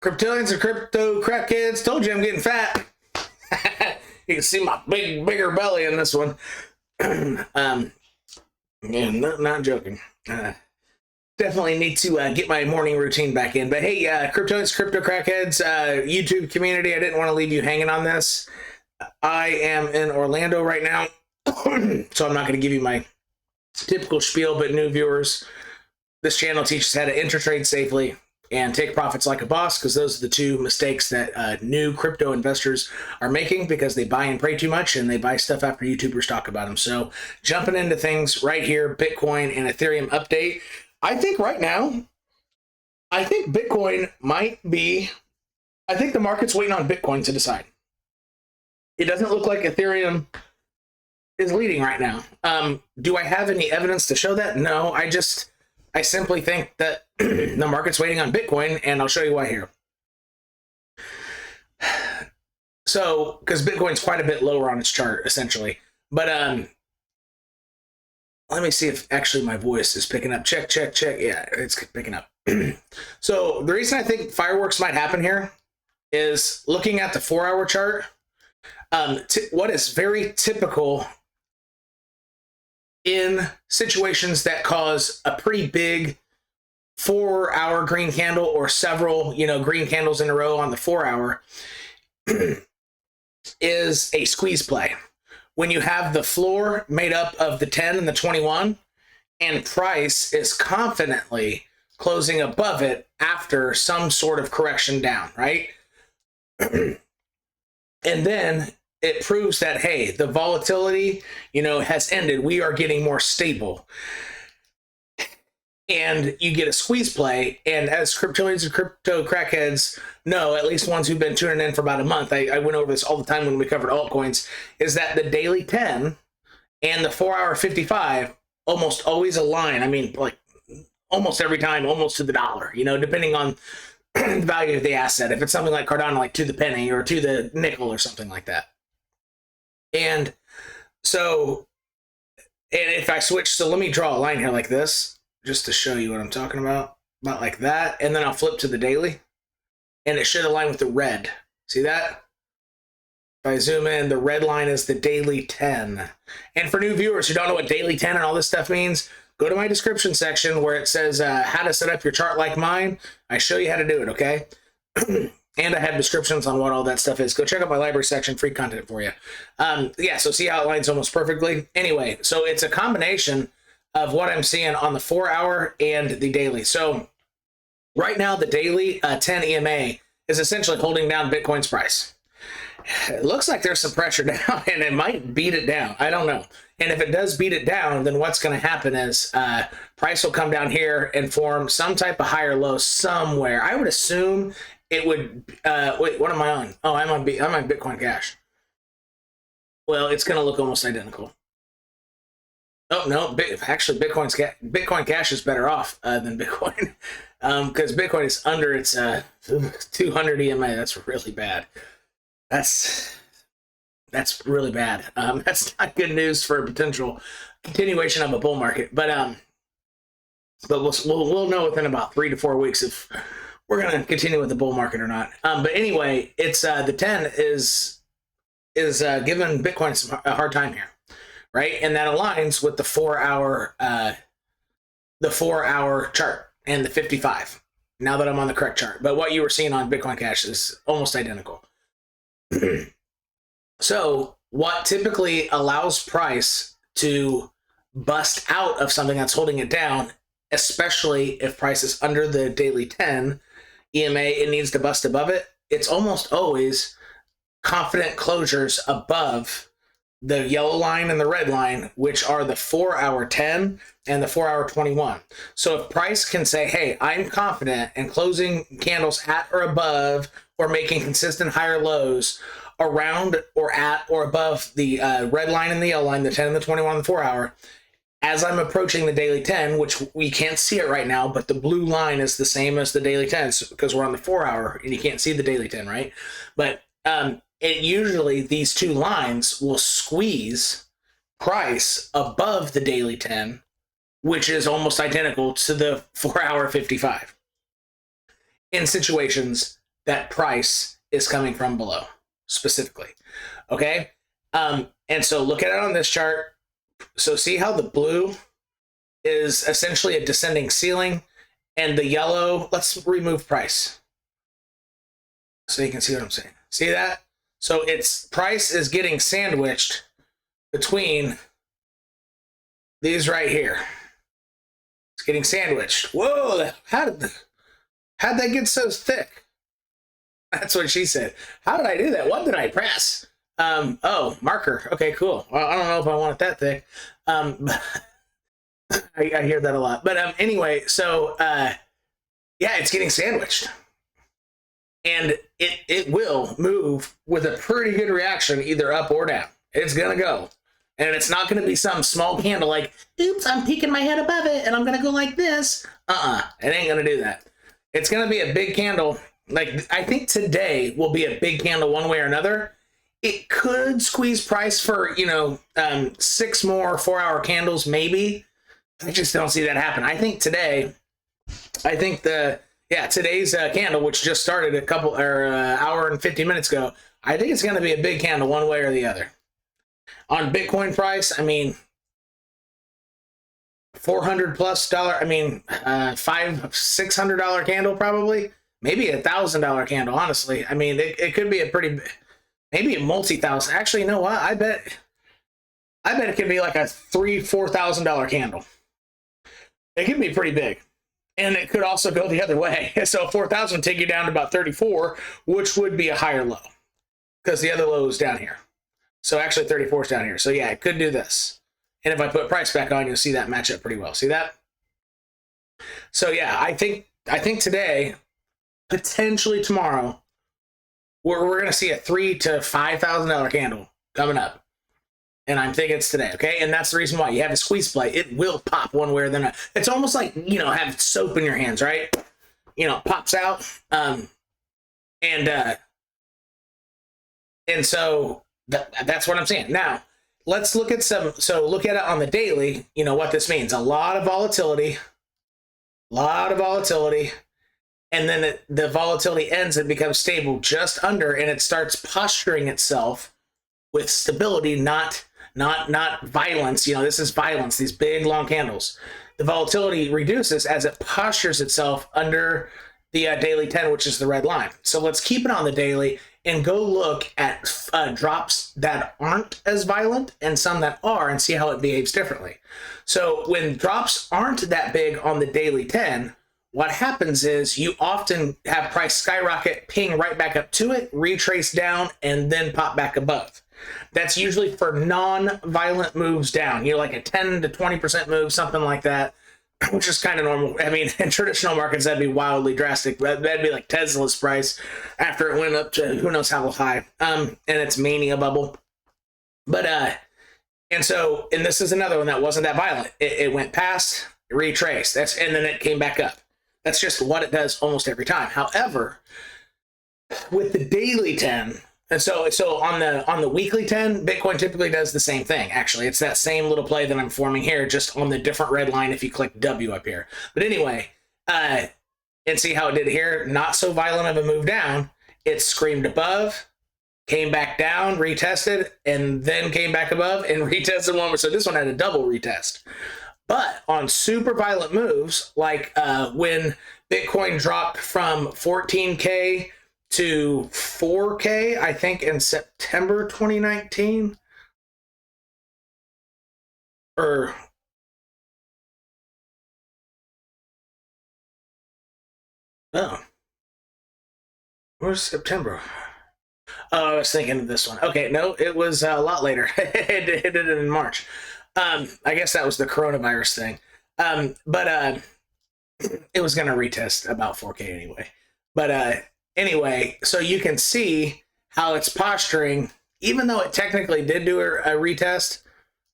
Cryptilians and crypto crackheads, told you I'm getting fat. You can see my bigger belly in this one. Yeah, not joking. Definitely need to get my morning routine back in. But hey, cryptilians, crypto crackheads, YouTube community, I didn't want to leave you hanging on this. I am in Orlando right now, so I'm not going to give you my typical spiel, but new viewers, this channel teaches how to enter trade safely and take profits like a boss, because those are the two mistakes that new crypto investors are making, because they buy and pray too much and they buy stuff after YouTubers talk about them. So jumping into things right here, Bitcoin and Ethereum update. I think right now, I think Bitcoin might be, I think the market's waiting on Bitcoin to decide. It doesn't look like Ethereum is leading right now. Do I have any evidence to show that? No, I simply think that the market's waiting on Bitcoin, and I'll show you why here. So, because Bitcoin's quite a bit lower on its chart, essentially. But let me see if actually my voice is picking up. Check, check, check. Yeah, it's picking up. So the reason I think fireworks might happen here is looking at the 4-hour chart. What is very typical in situations that cause a pretty big 4-hour green candle, or several, green candles in a row on the 4-hour, is a squeeze play. When you have the floor made up of the 10 and the 21, and price is confidently closing above it after some sort of correction down, right? And then it proves that, hey, the volatility, has ended. We are getting more stable. And you get a squeeze play. And as cryptilians and crypto crackheads know, at least ones who've been tuning in for about a month, I went over this all the time when we covered altcoins, is that the daily 10 and the 4-hour 55 almost always align. I mean, like almost every time, almost to the dollar, depending on the value of the asset. If it's something like Cardano, like to the penny or to the nickel or something like that. And so, and if I switch, so let me draw a line here like this, just to show you what I'm talking about like that. And then I'll flip to the daily, and it should align with the red. See that? If I zoom in, the red line is the daily 10. And for new viewers who don't know what daily 10 and all this stuff means, go to my description section where it says how to set up your chart like mine. I show you how to do it, okay? And I have descriptions on what all that stuff is. Go check out my library section, free content for you. Yeah, so see how it lines almost perfectly? Anyway, so it's a combination of what I'm seeing on the 4-hour and the daily. So right now, the daily 10 EMA is essentially holding down Bitcoin's price. It looks like there's some pressure down, and it might beat it down. I don't know. And if it does beat it down, then what's going to happen is price will come down here and form some type of higher low somewhere. I would assume it would, wait, what am I on? Oh, I'm on Bitcoin Cash. Well, it's going to look almost identical. Oh, no, actually, Bitcoin Cash is better off than Bitcoin, because Bitcoin is under its 200 EMA. That's really bad. That's really bad. That's not good news for a potential continuation of a bull market. But we'll know within about 3 to 4 weeks if we're going to continue with the bull market or not. But anyway, it's the 10 is giving Bitcoin a hard time here, right? And that aligns with the 4-hour chart and the 55. Now that I'm on the correct chart, but what you were seeing on Bitcoin Cash is almost identical. So what typically allows price to bust out of something that's holding it down, especially if price is under the daily 10 EMA, it needs to bust above it. It's almost always confident closures above the yellow line and the red line, which are the 4-hour 10 and the 4-hour 21. So if price can say, hey, I'm confident in closing candles at or above, or making consistent higher lows around or at or above the red line and the yellow line, the 10 and the 21, the 4-hour, as I'm approaching the daily 10, which we can't see it right now, but the blue line is the same as the daily 10 because we're on the 4-hour and you can't see the daily 10, right? But it usually, these two lines will squeeze price above the daily 10, which is almost identical to the 4-hour 55. In situations that price is coming from below specifically. Okay. And so look at it on this chart. So see how the blue is essentially a descending ceiling, and the yellow, let's remove price so you can see what I'm saying. See that? So its price is getting sandwiched between these right here. It's getting sandwiched. Whoa, how'd that get so thick? That's what she said. How did I do that? What did I press? Oh, marker. Okay, cool. Well, I don't know if I want it that thick. I hear that a lot. But anyway, so yeah, it's getting sandwiched. And it will move with a pretty good reaction, either up or down. It's gonna go. And it's not gonna be some small candle like, oops, I'm peeking my head above it and I'm gonna go like this. It ain't gonna do that. It's gonna be a big candle. Like, I think today will be a big candle one way or another. It could squeeze price for, 6 more 4-hour candles, maybe. I just don't see that happen. I think today, today's candle, which just started hour and 50 minutes ago, I think it's going to be a big candle one way or the other. On Bitcoin price, I mean, $400+, I mean, $600 candle probably, maybe $1,000 candle. Honestly, I mean, it could be a pretty, maybe a multi-thousand. Actually, you know what? I bet it could be like a $3,000-$4,000 candle. It can be pretty big. And it could also go the other way. So 4,000 take you down to about 34, which would be a higher low, because the other low is down here. So actually 34 is down here. So yeah, it could do this. And if I put price back on, you'll see that match up pretty well. See that? So yeah, I think today, potentially tomorrow, we're going to see a $3,000 to $5,000 candle coming up. And I'm thinking it's today, okay? And that's the reason why you have a squeeze play. It will pop one way or the other. It's almost like, have soap in your hands, right? Pops out. And so that's what I'm saying. Now, let's look at look at it on the daily, what this means. A lot of volatility. And then the volatility ends and becomes stable just under, and it starts posturing itself with stability, not violence. This is violence, these big long candles. The volatility reduces as it postures itself under the daily 10, which is the red line. So let's keep it on the daily and go look at drops that aren't as violent and some that are, and see how it behaves differently. So when drops aren't that big on the daily 10, what happens is you often have price skyrocket, ping right back up to it, retrace down, and then pop back above. That's usually for non-violent moves down. Like a 10 to 20% move, something like that, which is kind of normal. I mean, in traditional markets, that'd be wildly drastic. That'd be like Tesla's price after it went up to who knows how high, and its mania bubble. But, and this is another one that wasn't that violent. It went past, retraced, and then it came back up. That's just what it does almost every time. However, with the daily 10, and so on the weekly 10, Bitcoin typically does the same thing. Actually, it's that same little play that I'm forming here, just on the different red line if you click W up here. But anyway, and see how it did here? Not so violent of a move down. It screamed above, came back down, retested, and then came back above and retested one more. So this one had a double retest. But on super violent moves, like when Bitcoin dropped from 14K to 4K, I think in September 2019, or where's September? Oh, I was thinking of this one. Okay, no, it was a lot later. It did it in March. I guess that was the coronavirus thing. But it was going to retest about 4K anyway. But anyway, so you can see how it's posturing, even though it technically did do a retest.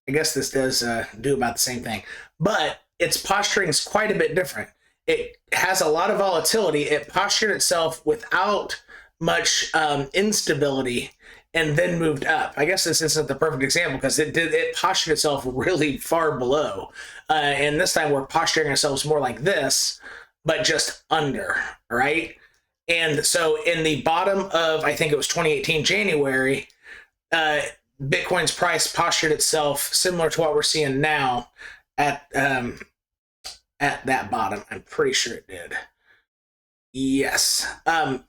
I guess this does do about the same thing, but its posturing is quite a bit different. It has a lot of volatility. It postured itself without much instability, and then moved up. I guess this isn't the perfect example because it postured itself really far below. And this time we're posturing ourselves more like this, but just under, right? And so in the bottom of, I think it was 2018 January, Bitcoin's price postured itself similar to what we're seeing now at that bottom. I'm pretty sure it did. Yes.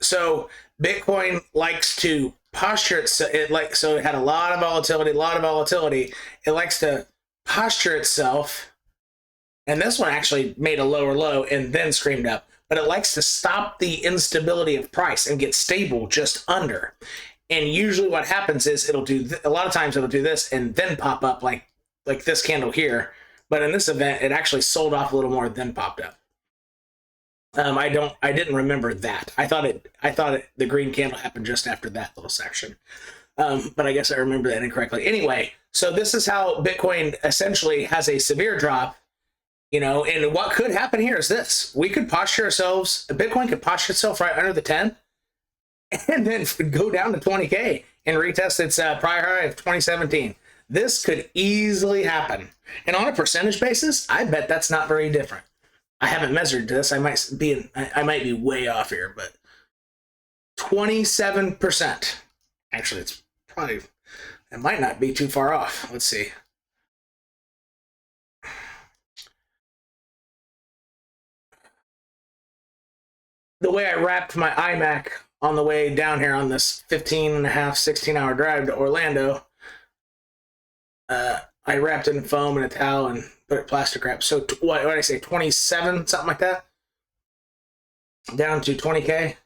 So Bitcoin likes to posture itself. So it had a lot of volatility. It likes to posture itself. And this one actually made a lower low and then screamed up. But it likes to stop the instability of price and get stable just under. And usually what happens is a lot of times it'll do this and then pop up like this candle here. But in this event, it actually sold off a little more, then popped up. I didn't remember that. I thought the green candle happened just after that little section. But I guess I remember that incorrectly. Anyway, so this is how Bitcoin essentially has a severe drop, and what could happen here is this. We could posture ourselves, Bitcoin could posture itself right under the 10 and then go down to 20K and retest its prior high of 2017. This could easily happen. And on a percentage basis, I bet that's not very different. I haven't measured this. I might be way off here, but 27%. Actually, it might not be too far off. Let's see. The way I wrapped my iMac on the way down here on this 16-hour drive to Orlando, I wrapped it in foam and a towel and put it plastic wrap. So what did I say? 27, something like that? Down to 20K.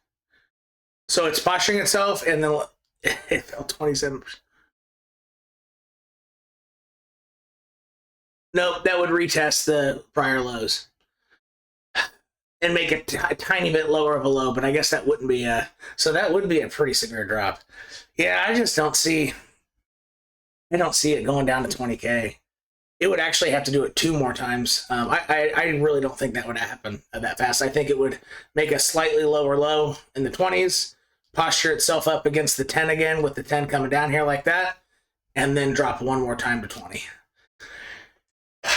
So it's posturing itself, and then it fell 27%. Nope, that would retest the prior lows and make it a tiny bit lower of a low, but I guess that wouldn't be so that would be a pretty severe drop. Yeah, I just don't see it going down to 20K. It would actually have to do it 2 more times. I really don't think that would happen that fast. I think it would make a slightly lower low in the 20s, posture itself up against the 10 again with the 10 coming down here like that, and then drop 1 more time to 20.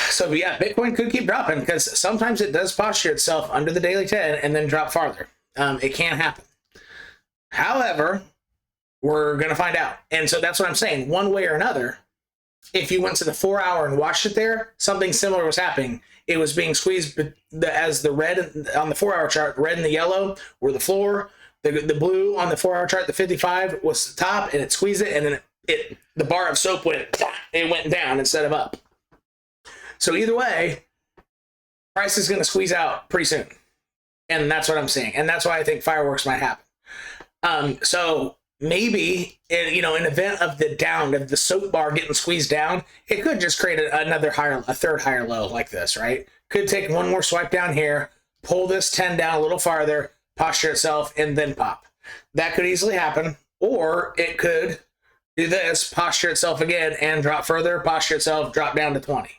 So yeah, Bitcoin could keep dropping because sometimes it does posture itself under the daily 10 and then drop farther. It can happen. However, we're going to find out. And so that's what I'm saying. One way or another, if you went to the 4-hour and watched it there, something similar was happening. It was being squeezed as the red on the 4-hour chart, red and the yellow were the floor. The blue on the 4-hour chart, the 55, was the top, and it squeezed it, and then the bar of soap went down instead of up. So either way, price is going to squeeze out pretty soon. And that's what I'm seeing. And that's why I think fireworks might happen. So maybe, in event of the soap bar getting squeezed down, it could just create a third higher low like this, right? Could take 1 more swipe down here, pull this 10 down a little farther, posture itself, and then pop. That could easily happen. Or it could do this, posture itself again, and drop further, posture itself, drop down to 20.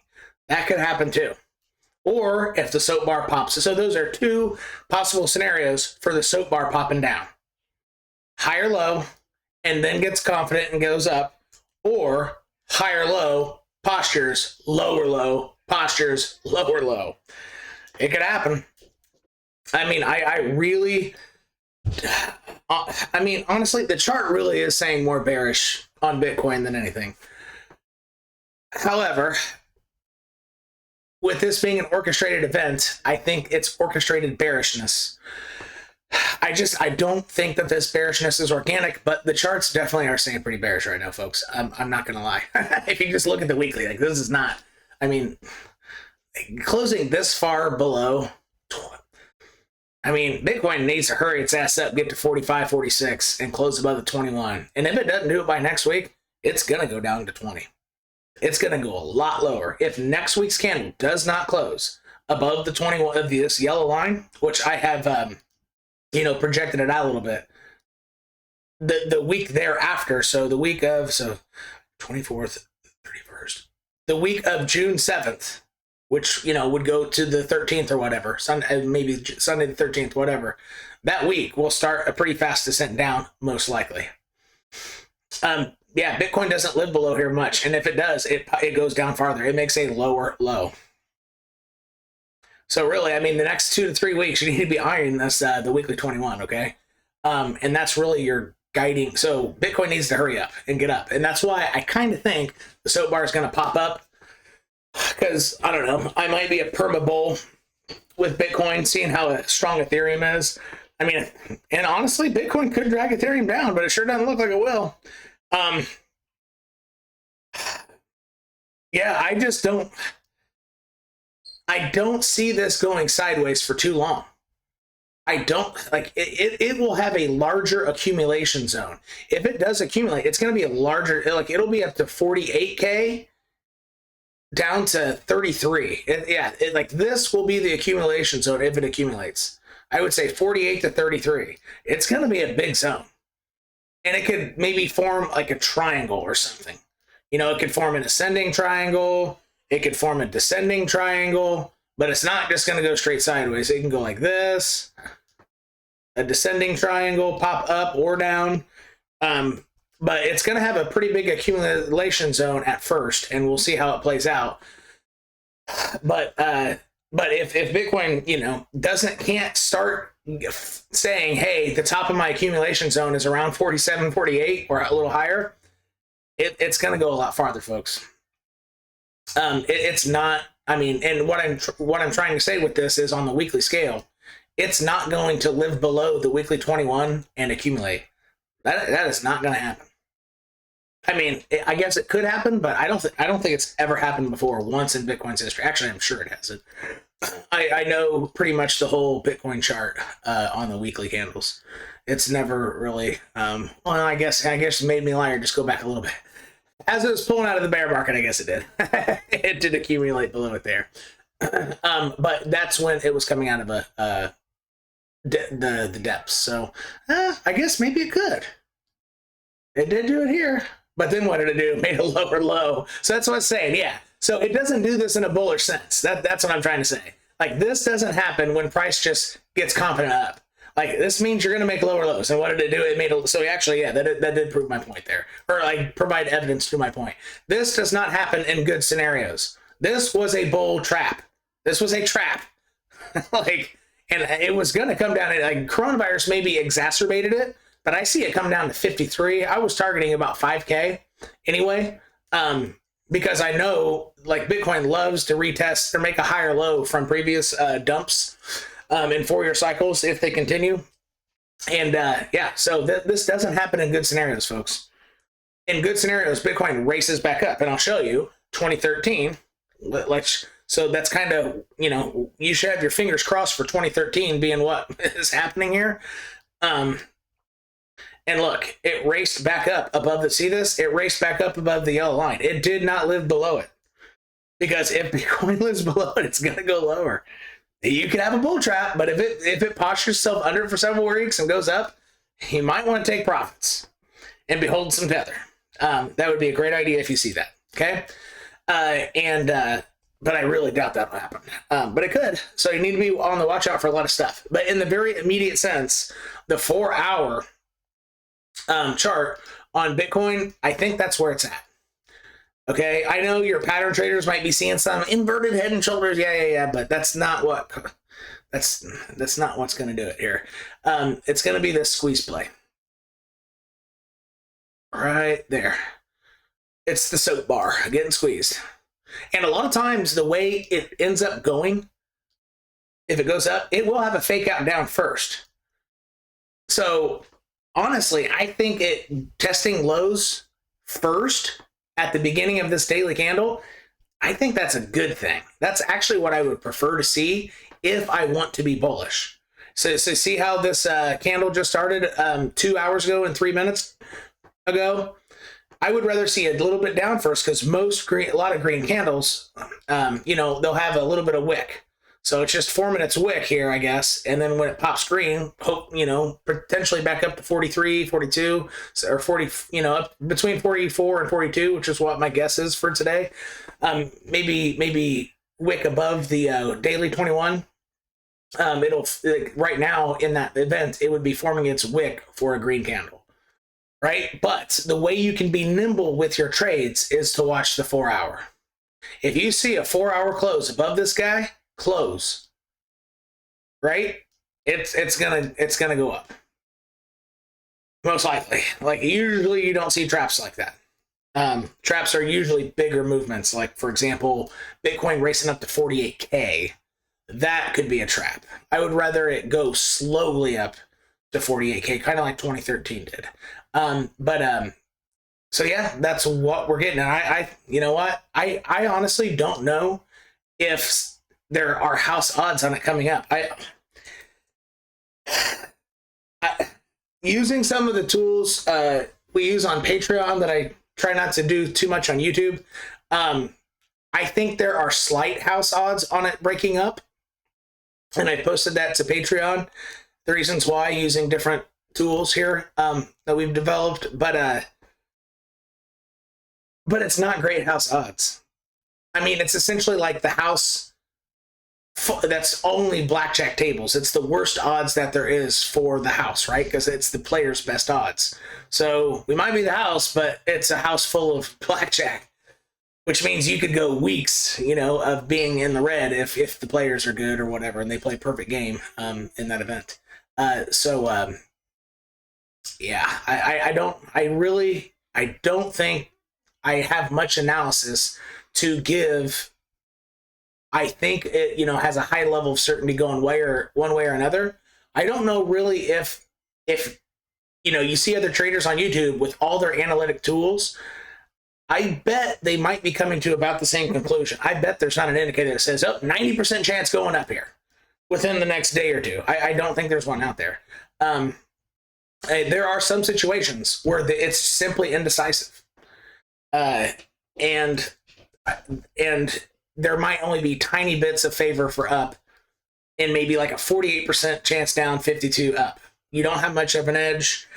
That could happen too. Or if the soap bar pops. So those are 2 possible scenarios for the soap bar popping down. Higher low, and then gets confident and goes up. Or higher low, postures, lower low, postures, lower low. It could happen. I mean, honestly, the chart really is saying more bearish on Bitcoin than anything. However, with this being an orchestrated event, I think it's orchestrated bearishness. I don't think that this bearishness is organic, but the charts definitely are saying pretty bearish right now, folks. I'm not going to lie. If you just look at the weekly, this is not, closing this far below, Bitcoin needs to hurry its ass up, get to 45, 46, and close above the 21. And if it doesn't do it by next week, it's going to go down to 20. It's going to go a lot lower. If next week's candle does not close above the 21 of this yellow line, which I have, projected it out a little bit, the week thereafter, so the week of, 24th, 31st, the week of June 7th, which, would go to the 13th or whatever, maybe Sunday the 13th, whatever, that week will start a pretty fast descent down, most likely. Yeah, Bitcoin doesn't live below here much, and if it does, it goes down farther. It makes a lower low. So really, the next 2 to 3 weeks, you need to be eyeing this, the weekly 21, okay? And that's really your guiding. So Bitcoin needs to hurry up and get up. And that's why I kind of think the soap bar is going to pop up, because I don't know, I might be a perma bull with Bitcoin, seeing how strong Ethereum is. I mean, and honestly, Bitcoin could drag Ethereum down, but it sure doesn't look like it will. Yeah, I don't see this going sideways for too long. I don't like it. It will have a larger accumulation zone. If it does accumulate, it's going to be a larger, like it'll be up to 48K down to 33. Like this will be the accumulation zone if it accumulates. I would say 48 to 33. It's going to be a big zone. And it could maybe form like a triangle or something. You know, it could form an ascending triangle. It could form a descending triangle. But it's not just going to go straight sideways. It can go like this. A descending triangle, pop up or down. But it's going to have a pretty big accumulation zone at first. And we'll see how it plays out. But if Bitcoin, you know, can't start saying, hey, the top of my accumulation zone is around 47, 48 or a little higher, it's going to go a lot farther, folks. It's not, I mean, and what I'm trying to say with this is on the weekly scale, it's not going to live below the weekly 21 and accumulate. That is not going to happen. I mean, I guess it could happen, but I don't think it's ever happened before once in Bitcoin's history. Actually, I'm sure it hasn't. I know pretty much the whole Bitcoin chart on the weekly candles. It's never really, well, I guess it made me a liar. Just go back a little bit. As it was pulling out of the bear market, I guess it did. It did accumulate below it there. But that's when it was coming out of the depths. So I guess maybe it could. It did do it here. But then what did it do? It made a lower low. So that's what I'm saying. Yeah. So it doesn't do this in a bullish sense. That's what I'm trying to say. Like this doesn't happen when price just gets confident up. Like this means you're going to make lower lows. And what did it do? It made a, so actually, yeah, that did prove my point there, or like provide evidence to my point. This does not happen in good scenarios. This was a bull trap. This was a trap. Like, and it was going to come down. Like coronavirus maybe exacerbated it, but I see it come down to 53. I was targeting about 5K anyway, because I know like Bitcoin loves to retest or make a higher low from previous dumps in 4-year cycles if they continue. And yeah, so this doesn't happen in good scenarios, folks. In good scenarios, Bitcoin races back up, and I'll show you 2013. So that's kind of, you know, you should have your fingers crossed for 2013 being what is happening here. And look, it raced back up above the, see this? It raced back up above the yellow line. It did not live below it. Because if Bitcoin lives below it, it's going to go lower. You can have a bull trap, but if it postures itself under it for several weeks and goes up, you might want to take profits and behold some tether. That would be a great idea if you see that, okay? But I really doubt that will happen. But it could. So you need to be on the watch out for a lot of stuff. But in the very immediate sense, the 4-hour chart on Bitcoin, I think that's where it's at. Okay, I know your pattern traders might be seeing some inverted head and shoulders, yeah, but that's not that's not what's going to do it here. It's going to be this squeeze play right there. It's the soap bar getting squeezed, and a lot of times the way it ends up going, if it goes up, it will have a fake out down first. So honestly, I think it testing lows first at the beginning of this daily candle, I think that's a good thing. That's actually what I would prefer to see if I want to be bullish. So see how this candle just started 2 hours ago and 3 minutes ago? I would rather see a little bit down first, because a lot of green candles, you know, they'll have a little bit of wick. So it's just forming its wick here, I guess. And then when it pops green, hope, you know, potentially back up to 43, 42, or 40, you know, up between 44 and 42, which is what my guess is for today. Maybe wick above the daily 21. It'll, right now in that event, it would be forming its wick for a green candle, right? But the way you can be nimble with your trades is to watch the 4-hour. If you see a 4-hour close above this guy, close, right? It's gonna go up. Most likely. Like, usually you don't see traps like that. Traps are usually bigger movements. Like, for example, Bitcoin racing up to 48K. That could be a trap. I would rather it go slowly up to 48K, kind of like 2013 did. So yeah, that's what we're getting. And you know what? I honestly don't know if there are house odds on it coming up. Using some of the tools we use on Patreon that I try not to do too much on YouTube, I think there are slight house odds on it breaking up. And I posted that to Patreon, the reasons why, using different tools here that we've developed. But it's not great house odds. I mean, it's essentially like the house that's only blackjack tables. It's the worst odds that there is for the house, right? Because it's the player's best odds. So we might be the house, but it's a house full of blackjack, which means you could go weeks, of being in the red if the players are good or whatever, and they play a perfect game in that event. Yeah, I don't think I have much analysis to give. I think it, has a high level of certainty going one way or another. I don't know really if you see other traders on YouTube with all their analytic tools. I bet they might be coming to about the same conclusion. I bet there's not an indicator that says, 90% chance going up here within the next day or two. I don't think there's one out there. There are some situations where it's simply indecisive. And there might only be tiny bits of favor for up and maybe like a 48% chance down, 52 up. You don't have much of an edge.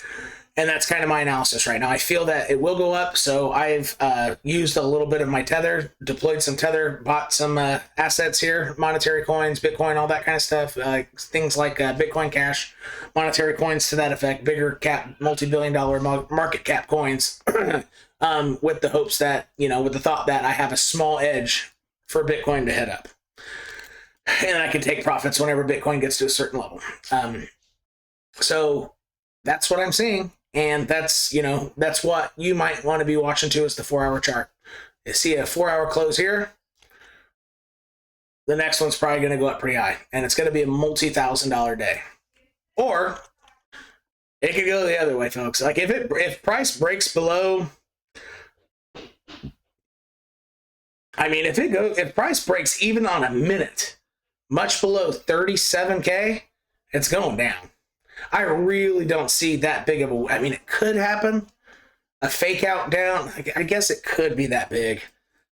And that's kind of my analysis right now. I feel that it will go up, so I've used a little bit of my Tether, deployed some Tether, bought some assets here, monetary coins, Bitcoin, all that kind of stuff, things like Bitcoin Cash, monetary coins to that effect, bigger cap, multi-billion-dollar market cap coins, with the hopes that, with the thought that I have a small edge for Bitcoin to head up. And I can take profits whenever Bitcoin gets to a certain level. So that's what I'm seeing. And that's what you might want to be watching too, is the 4-hour chart. You see a 4-hour close here. The next one's probably going to go up pretty high, and it's going to be a multi-$1,000 day. Or it could go the other way, folks. Like if price breaks below, if price breaks even on a minute much below 37K, it's going down. I really don't see that big of a... it could happen. A fake out down, I guess it could be that big.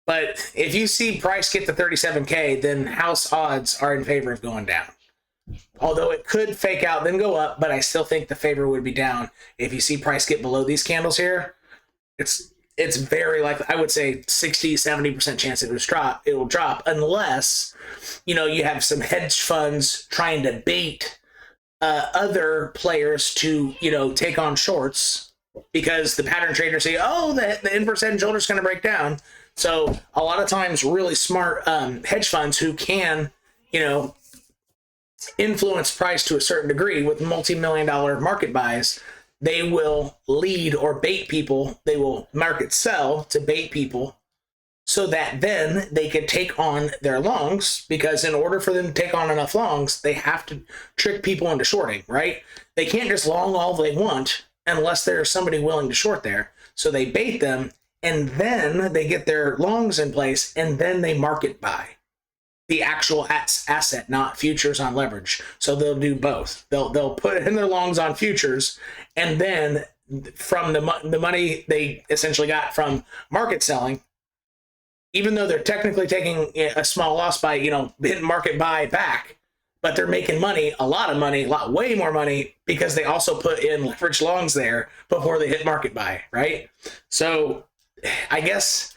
But if you see price get to 37K, then house odds are in favor of going down. Although it could fake out, then go up, but I still think the favor would be down. If you see price get below these candles here, it's very likely, I would say 60-70% chance it will drop unless, you have some hedge funds trying to bait other players to take on shorts, because the pattern traders say, the inverse head and shoulder is going to break down. So a lot of times really smart hedge funds who can influence price to a certain degree with multi-million-dollar market buys, they will lead or bait people. They will market sell to bait people so that then they could take on their longs, because in order for them to take on enough longs, they have to trick people into shorting, right? They can't just long all they want unless there's somebody willing to short there. So they bait them, and then they get their longs in place, and then they market buy the actual asset, not futures on leverage. So they'll do both. They'll put in their longs on futures, and then from the money they essentially got from market selling, even though they're technically taking a small loss by, hitting market buy back, but they're making money, a lot of money, way more money, because they also put in leverage longs there before they hit market buy, right? So I guess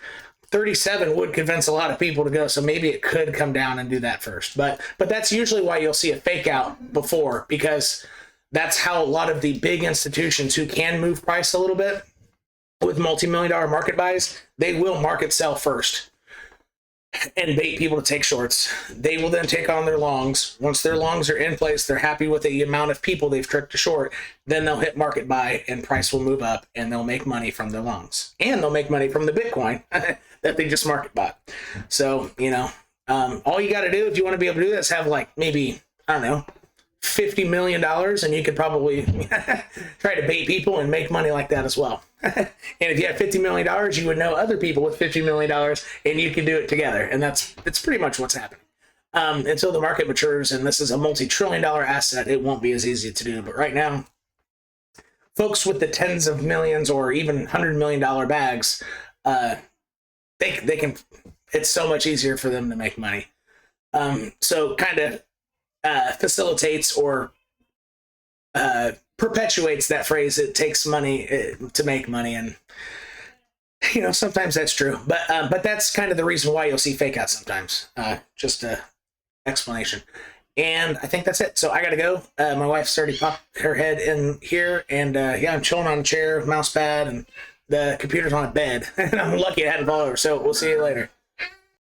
37 would convince a lot of people to go, so maybe it could come down and do that first. But that's usually why you'll see a fake out before, because that's how a lot of the big institutions who can move price a little bit with multi-million-dollar market buys, they will market sell first. and bait people to take shorts. They will then take on their longs. Once their longs are in place, they're happy with the amount of people they've tricked to short, then they'll hit market buy and price will move up and they'll make money from their longs. And they'll make money from the Bitcoin that they just market bought. So, you know, all you got to do if you want to be able to do this, have like maybe, I don't know, $50 million, and you could probably try to bait people and make money like that as well. And if you had $50 million, you would know other people with $50 million and you can do it together. And that's pretty much what's happening. Until the market matures, and this is a multi-trillion-dollar asset, it won't be as easy to do. But right now, folks with the tens of millions or even $100 million bags, they can, it's so much easier for them to make money. So kind of facilitates or perpetuates that phrase, it takes money to make money. And you know, sometimes that's true, but that's kind of the reason why you'll see fake outs sometimes. Just a explanation. And I think that's it. So I gotta go. My wife's already popped her head in here, and yeah, I'm chilling on a chair, mouse pad, and the computer's on a bed. And I'm lucky it hadn't fallen over. So we'll see you later.